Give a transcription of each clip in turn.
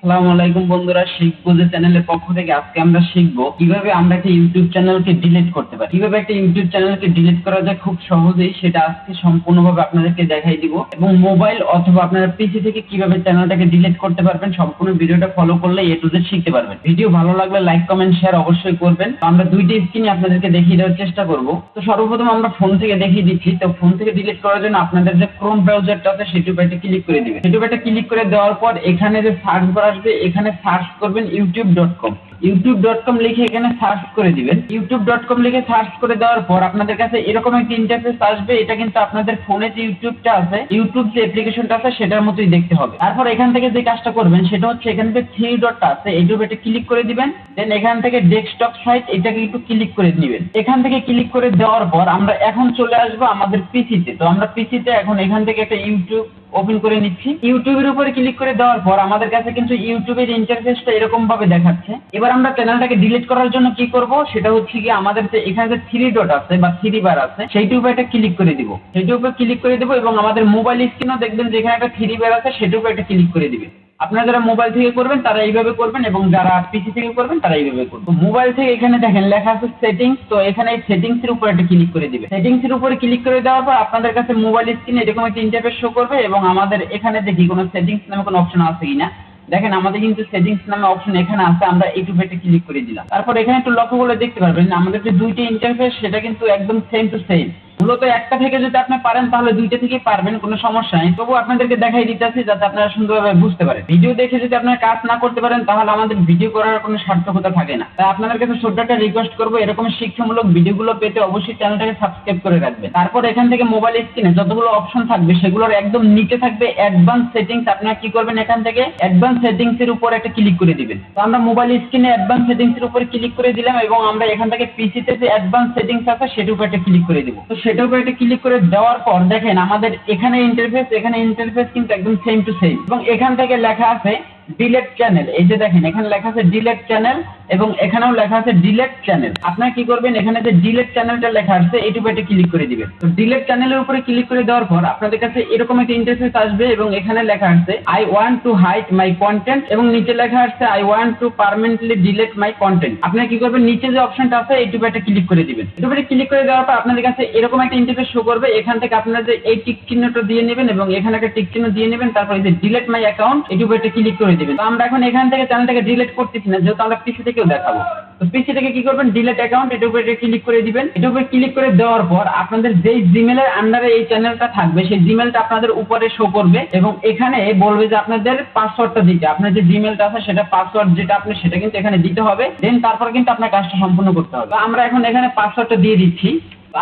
আসসালামু আলাইকুম বন্ধুরা, শিখবো-জে চ্যানেলের পক্ষ থেকে আজকে আমরা শিখবো কিভাবে আমরা একটা ইউটিউব চ্যানেলকে ডিলিট করতে পারি। কিভাবে একটা ইউটিউব চ্যানেলকে ডিলিট করা যায় খুব সহজেই, সেটা আজকে সম্পূর্ণভাবে আপনাদেরকে দেখাই দিব। এবং মোবাইল অথবা আপনারা পিসি থেকে কিভাবে চ্যানেলটাকে ডিলিট করতে পারবেন, সম্পূর্ণ ভিডিওটা ফলো করলে এ টু জেড শিখতে পারবেন। ভিডিও ভালো লাগলে লাইক কমেন্ট শেয়ার অবশ্যই করবেন। আমরা দুইটা স্ক্রিনে আপনাদেরকে দেখিয়ে দেওয়ার চেষ্টা করব। তো সর্বপ্রথম আমরা ফোন থেকে দেখিয়ে দিচ্ছি। তো ফোন থেকে ডিলিট করার জন্য আপনাদের যে ক্রোম ব্রাউজারটা আছে সেটার উপর একটা ক্লিক করে দিবেন। সেটার উপর একটা ক্লিক করে দেওয়ার পর এখানে যে সার্চ বার আসবে, এখানে সার্চ করবেন youtube.com। youtube.com লিখে এখানে সার্চ করে দিবেন। youtube.com লিখে সার্চ করে দেওয়ার পর আপনাদের কাছে এরকম একটা ইন্টারফেস আসবে। এটা কিন্তু আপনাদের ফোনে যে ইউটিউবটা আছে, ইউটিউব যে অ্যাপ্লিকেশনটা আছে সেটার মতোই দেখতে হবে। তারপর এখান থেকে যে কাজটা করবেন সেটা হচ্ছে এখান থেকে থ্রি ডটটা আছে, এইটার উপর একটা ক্লিক করে দিবেন। দেন এখান থেকে ডেস্কটপ সাইট এটাকে একটু ক্লিক করে দিবেন। এখান থেকে ক্লিক করে দেওয়ার পর আমরা এখন চলে আসবো আমাদের পিসিতে। তো আমরা পিসিতে এখন এখান থেকে একটা ইউটিউব ওপেন করে নিচ্ছি। ইউটিউবের উপরে ক্লিক করে দেওয়ার পর আমাদের কাছে কিন্তু ইউটিউবের ইন্টারফেসটা এরকম ভাবে দেখাচ্ছে। এবার আমরা চ্যানেলটাকে ডিলিট করার জন্য কি করব, সেটা হচ্ছে কি আমাদের যে এখানে যে থ্রি ডট আছে বা থ্রি বার আছে সেইটার উপরে একটা ক্লিক করে দিব। সেইটার উপরে ক্লিক করে দেব এবং আমাদের মোবাইল স্ক্রিনও দেখবেন যেখানে একটা থ্রি বার আছে সেটার উপরে একটা ক্লিক করে দিবেন। আপনারা যারা মোবাইল থেকে করবেন তারা এইভাবে করবেন এবং যারা পিসি থেকে করবেন তারা এইভাবে করবেন। মোবাইল থেকে এখানে দেখেন লেখা আছে সেটিংস। তো এখানে সেটিংস এর উপর একটা ক্লিক করে দিবেন। সেটিংস এর উপরে ক্লিক করে দেওয়ার পর আপনাদের কাছে মোবাইল স্ক্রিনে এরকম একটা ইন্টারফেস শো করবে এবং আমাদের এখানে দেখি কোনো সেটিংস নামে কোনো অপশন আছে কিনা। দেখেন আমাদের কিন্তু সেটিংস নামে অপশন এখানে আছে, আমরা এইটুকু একটা ক্লিক করে দিলাম। তারপর এখানে একটু লক্ষ্য করে দেখতে পারবেন আমাদের যে দুইটা ইন্টারফেস সেটা কিন্তু একদম সেম টু সেম। মূলত একটা থেকে যদি আপনি পারেন তাহলে দুইটা থেকে পারবেন, কোনো সমস্যা নেই। তবু আপনাদেরকে দেখাই দিতেছি যাতে আপনারা সুন্দরভাবে বুঝতে পারেন। ভিডিও দেখে যদি আপনারা কাজ না করতে পারেন তাহলে আমাদের ভিডিও করার কোনো সার্থকতা থাকে না। তাই আপনাদের কাছে ছোট্ট একটা রিকোয়েস্ট করবো, এরকম শিক্ষামূলক ভিডিওগুলো পেতে অবশ্যই চ্যানেলটাকে সাবস্ক্রাইব করে রাখবেন। তারপর এখান থেকে মোবাইল স্ক্রিনে যতগুলো অপশন থাকবে সেগুলোর একদম নিচে থাকবে অ্যাডভান্স সেটিংস। আপনারা কি করবেন, এখান থেকে অ্যাডভান্স সেটিংস এর উপর একটা ক্লিক করে দিবেন। তো আমরা মোবাইল স্ক্রিনে অ্যাডভান্স সেটিংস এর উপর ক্লিক করে দিলাম এবং আমরা এখান থেকে পিসিতে যে অ্যাডভান্স সেটিংস আছে সেটার উপর একটা ক্লিক করে দিব। তো সেটার উপর একটা ক্লিক করে দেওয়ার পর দেখেন আমাদের এখানে ইন্টারফেস কিন্তু একদম সেম টু সেম এবং এখান থেকে লেখা আছে ডিলেট চ্যানেল। এই যে দেখেন এখানে লেখা আছে ডিলেট চ্যানেল এবং এখানেও লেখা আছে ডিলেট চ্যানেল। আপনারা কি করবেন, এখানে যে ডিলেট চ্যানেলটা লেখা আছে এইটুকু একটা ক্লিক করে দিবেন। তো ডিলেট চ্যানেলের উপরে ক্লিক করে দেওয়ার পর আপনাদের কাছে এরকম একটা ইন্টারফেস আসবে এবং এখানে লেখা আছে I want to hide my content এবং নিচে লেখা আছে I want to permanently delete my content. আপনারা কি করবেন, নিচে যে অপশনটা আছে এইটুকু একটা ক্লিক করে দিবেন। এটুকু ক্লিক করে দেওয়ার পর আপনাদের কাছে এরকম একটা ইন্টারফেস শো করবে। এখান থেকে আপনারা যে এই টিক চিহ্নটা দিয়ে নেবেন এবং এখানে একটা টিক চিহ্ন দিয়ে নেবেন। তারপর এই যে ডিলেট মাই অ্যাকাউন্ট এইটুকু একটা ক্লিক করে দিবেন। তো আমরা এখন এখান থেকে চ্যানেলটাকে ডিলিট করতেছি না, যেহেতু আমরা পিসি থেকেও দেখাবো। তো পিসি থেকে কি করবেন, ডিলিট অ্যাকাউন্ট এটার উপরে ক্লিক করে দিবেন। এটার উপরে ক্লিক করে দেওয়ার পর আপনাদের যেই জিমেলের আন্ডারে এই চ্যানেলটা থাকবে সেই জিমেলটা আপনাদের উপরে শো করবে এবং এখানে বলবে যে আপনাদের পাসওয়ার্ডটা দিতে। আপনার যে জিমেলটা আছে সেটা পাসওয়ার্ড যেটা আপনি সেটা কিন্তু এখানে দিতে হবে। দেন তারপর কিন্তু আপনার কাজটা সম্পূর্ণ করতে হবে। তো আমরা এখন এখানে পাসওয়ার্ডটা দিয়ে দিচ্ছি।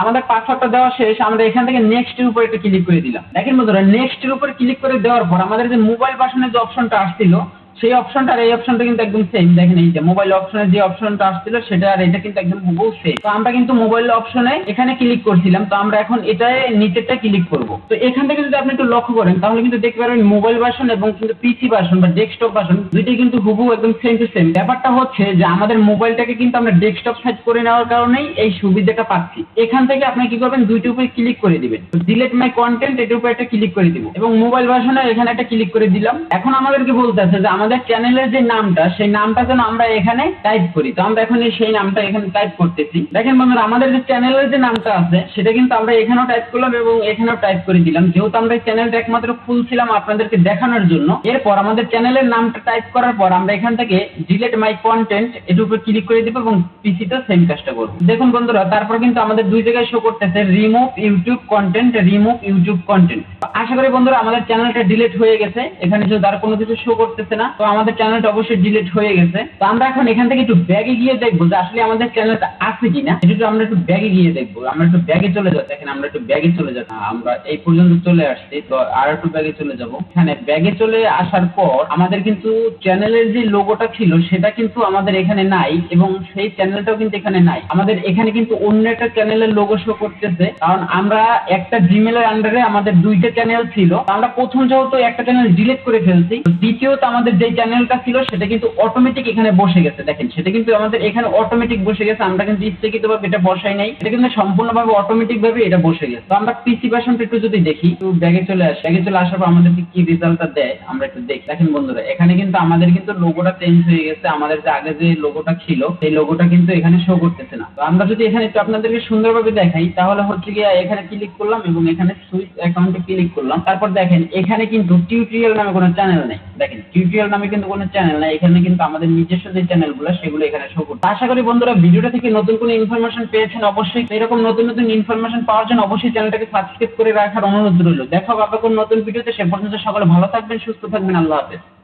আমাদের পাসওয়ার্ডটা দেওয়া শেষ, আমরা এখান থেকে নেক্সট এর উপর একটা ক্লিক করে দিলাম। দেখেন বন্ধুরা, নেক্সট এর উপর ক্লিক করে দেওয়ার পর আমাদের যে মোবাইল ভার্সনের যে অপশনটা আসছিল সেই অপশনটা আর এই অপশনটা কিন্তু একদম সেম। দেখেন এই যে মোবাইল অপশনের যে অপশনটা আসছিল সেটা আর এটা কিন্তু একদম হুবহু সেম। তো আমরা কিন্তু মোবাইল অপশনে এখানে ক্লিক করছিলাম, তো আমরা এখন এটায় নিচেরটা ক্লিক করব। তো এখান থেকে যদি আপনি একটু লক্ষ্য করেন তাহলে কিন্তু দেখতে পারবেন মোবাইল ভার্সন এবং কিন্তু পিসি ভার্সন বা ডেস্কটপ ভার্সন দুইটাই কিন্তু হুবহু একদম সেম টু সেম। ব্যাপারটা হচ্ছে যে আমাদের মোবাইলটাকে কিন্তু আমরা ডেস্কটপ সাইজ করে নেওয়ার কারণেই এই সুবিধাটা পাচ্ছি। এখান থেকে আপনি কি করবেন, দুইটার উপরে ক্লিক করে দিবেন। ডিলিট মাই কন্টেন্ট এটার উপরে একটা ক্লিক করে দিব এবং মোবাইল ভার্সনে এখানে একটা ক্লিক করে দিলাম। এখন আমাদেরকে বলতে আছে যে আমাদের চ্যানেলের যে নামটা সেই নামটা যেন আমরা এখানে টাইপ করি। তো আমরা এখন সেই নামটা এখানে টাইপ করতেছি। দেখেন বন্ধুরা, আমাদের যে চ্যানেলের যে নামটা আছে সেটা কিন্তু আমরা এখানেও টাইপ করলাম এবং এখানেও টাইপ করে দিলাম, যেহেতু আমরা এই চ্যানেলটা একমাত্র খুলছিলাম আপনাদেরকে দেখানোর জন্য। এরপর আমাদের চ্যানেলের নামটা টাইপ করার পর আমরা এখান থেকে ডিলিট মাই কন্টেন্ট এর উপর ক্লিক করে দিব এবং পিসিতে সেম কাজটা করব। দেখুন বন্ধুরা, তারপর কিন্তু আমাদের দুই জায়গায় শো করতেছে remove YouTube content, remove YouTube content. আশা করি বন্ধুরা আমাদের চ্যানেলটা ডিলিট হয়ে গেছে। এখানে যদি আর কোনো কিছু শো করতেছে না, তো আমাদের চ্যানেলটা অবশ্যই ডিলিট হয়ে গেছে। তো আমরা এখন এখান থেকে একটু ব্যাগে গিয়ে দেখবো যে আসলে আমাদের চ্যানেলটা আছে কিনা। এটা আমরা একটু ব্যাগে গিয়ে দেখবো। আমরা একটু ব্যাগে চলে যাচ্ছি। দেখেন আমরা একটু ব্যাগে চলে যাচ্ছি। আমরা এই পর্যন্ত চলে আসছি, তো আর একটু ব্যাগে চলে যাব। এখানে ব্যাগে চলে আসার পর আমাদের কিন্তু চ্যানেলের যে লোগোটা ছিল সেটা কিন্তু আমাদের এখানে নাই এবং সেই চ্যানেলটাও কিন্তু এখানে নাই। আমাদের এখানে কিন্তু অন্য একটা চ্যানেলের লোগো শো করতেছে, কারণ আমরা একটা জিমেলের আন্ডারে আমাদের দুইটা চ্যানেল ছিল। আমরা প্রথম যেহেতু একটা চ্যানেল ডিলিট করে ফেলছি, দ্বিতীয়ত আমাদের যে যে চ্যানেলটা ছিল সেটা কিন্তু অটোমেটিক এখানে বসে গেছে, দেখেন সেটা কিন্তু আমাদের এখানে অটোমেটিক বসে গেছে, আমরা কিন্তু ইচ্ছাকৃতভাবে এটা বসাই নাই, এটা কিন্তু সম্পূর্ণভাবে অটোমেটিক ভাবে এটা বসে গেছে। তো আমরা পিসি ভার্সনটা একটু যদি দেখি, একটু ব্যাগে চলে আসি, ব্যাগে চলে আসার পর আমাদেরকে কি রেজাল্টটা দেয় আমরা একটু দেখি। দেখেন বন্ধুরা, এখানে কিন্তু আমাদের কিন্তু লোগোটা চেঞ্জ হয়ে গেছে, আমাদের যে আগে যে লোগোটা ছিল সেই লোগোটা কিন্তু এখানে শো করতেছে না। তো আমরা যদি এখানে একটু আপনাদেরকে সুন্দরভাবে দেখাই, তাহলে হচ্ছে গিয়ে এখানে ক্লিক করলাম এবং এখানে সুইচ অ্যাকাউন্টে ক্লিক করলাম, তারপর দেখেন এখানে কিন্তু টিউটোরিয়াল নামে কোনো চ্যানেল নেই। দেখেন টিউটোরিয়াল নামে কিন্তু কোনো চ্যানেল নাই, এখানে কিন্তু আমাদের নিজস্ব যে চ্যানেলগুলো সেগুলো এখানে শো করছে। আশা করি বন্ধুরা ভিডিওটা থেকে নতুন কোনো ইনফরমেশন পেয়েছেন। অবশ্যই এরকম নতুন নতুন ইনফরমেশন পাওয়ার জন্য অবশ্যই চ্যানেলটাকে সাবস্ক্রাইব করে রাখার অনুরোধ রইল। দেখা হবে আবার কোন নতুন ভিডিওতে, সে পর্যন্ত সকলে ভালো থাকবেন, সুস্থ থাকবেন, আল্লাহ হাফেজ।